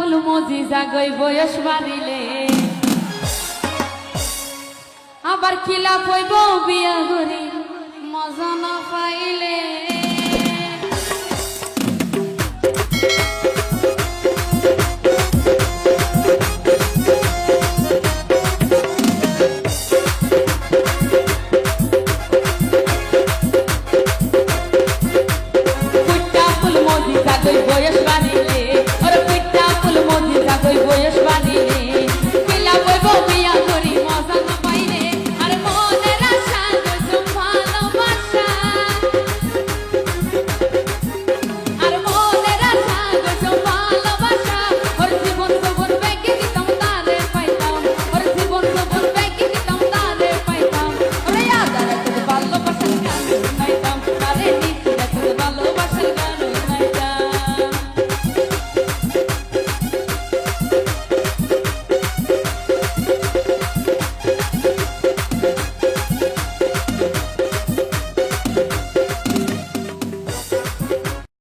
ফুল মজিজা গই বয়স বাড়িলে আবার কিলা কইব বিয়া করি মজা না পাইলে বয়স বাড়িলে ওরে পিঠা ফুল মজিজা গই বয়স বাড়িলে কিলা কইব বিয়া করি মজা না পাইলে আর মনের আশা গজম ভালোবাসা আর মনের আশা গজম ভালোবাসা ওর জীবন জীবন বেগে দিতাম তারে পাইতাম ওর জীবন জীবন বেগে দিতাম তারে পাইতাম ওরে আদারে তোর ভালোবাসার গান শুনাইতাম তারে নিচে তোর ভালোবাসার গান শুনাইতাম